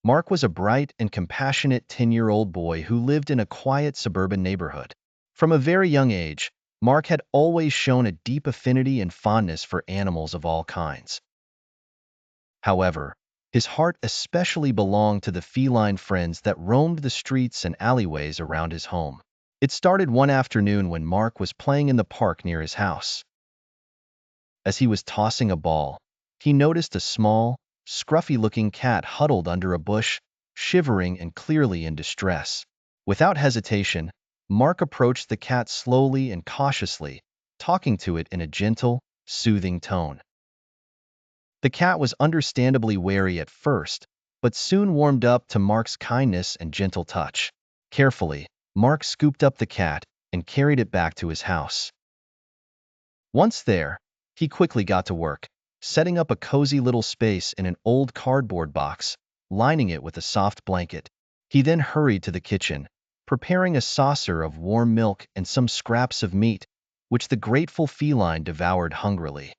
Mark was a bright and compassionate 10-year-old boy who lived in a quiet suburban neighborhood. From a very young age, Mark had always shown a deep affinity and fondness for animals of all kinds. However, his heart especially belonged to the feline friends that roamed the streets and alleyways around his home. It started one afternoon when Mark was playing in the park near his house. As he was tossing a ball, he noticed a small, scruffy-looking cat huddled under a bush, shivering and clearly in distress. Without hesitation, Mark approached the cat slowly and cautiously, talking to it in a gentle, soothing tone. The cat was understandably wary at first, but soon warmed up to Mark's kindness and gentle touch. Carefully, Mark scooped up the cat and carried it back to his house. Once there, he quickly got to work, setting up a cozy little space in an old cardboard box, lining it with a soft blanket. He then hurried to the kitchen, preparing a saucer of warm milk and some scraps of meat, which the grateful feline devoured hungrily.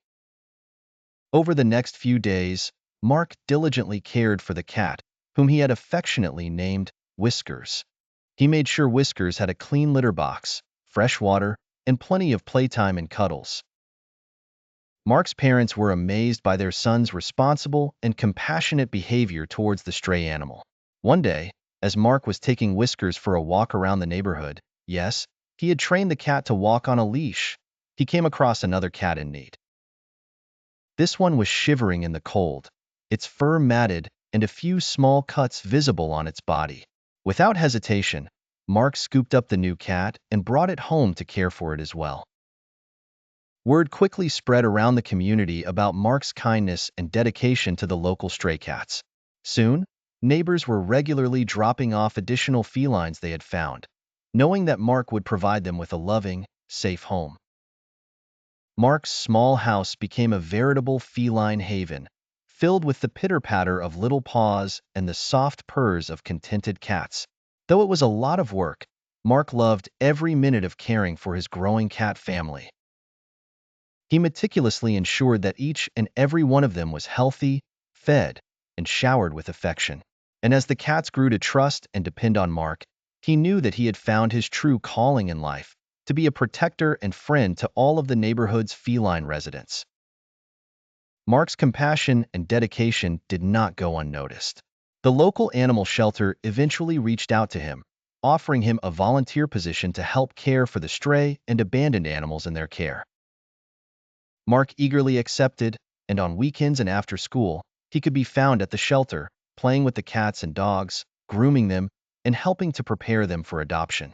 Over the next few days, Mark diligently cared for the cat, whom he had affectionately named Whiskers. He made sure Whiskers had a clean litter box, fresh water, and plenty of playtime and cuddles. Mark's parents were amazed by their son's responsible and compassionate behavior towards the stray animal. One day, as Mark was taking Whiskers for a walk around the neighborhood, yes, he had trained the cat to walk on a leash, he came across another cat in need. This one was shivering in the cold, its fur matted and a few small cuts visible on its body. Without hesitation, Mark scooped up the new cat and brought it home to care for it as well. Word quickly spread around the community about Mark's kindness and dedication to the local stray cats. Soon, neighbors were regularly dropping off additional felines they had found, knowing that Mark would provide them with a loving, safe home. Mark's small house became a veritable feline haven, filled with the pitter-patter of little paws and the soft purrs of contented cats. Though it was a lot of work, Mark loved every minute of caring for his growing cat family. He meticulously ensured that each and every one of them was healthy, fed, and showered with affection. And as the cats grew to trust and depend on Mark, he knew that he had found his true calling in life, to be a protector and friend to all of the neighborhood's feline residents. Mark's compassion and dedication did not go unnoticed. The local animal shelter eventually reached out to him, offering him a volunteer position to help care for the stray and abandoned animals in their care. Mark eagerly accepted, and on weekends and after school, he could be found at the shelter, playing with the cats and dogs, grooming them, and helping to prepare them for adoption.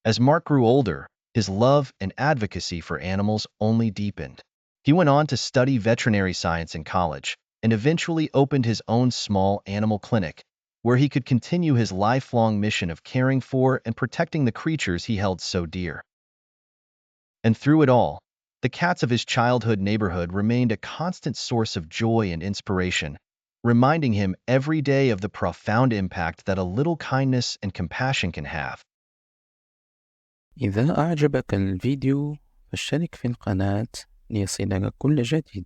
As Mark grew older, his love and advocacy for animals only deepened. He went on to study veterinary science in college and eventually opened his own small animal clinic, where he could continue his lifelong mission of caring for and protecting the creatures he held so dear. And through it all, the cats of his childhood neighborhood remained a constant source of joy and inspiration, reminding him every day of the profound impact that a little kindness and compassion can have. إذا أعجبك الفيديو فاشترك في القناة ليصلك كل جديد.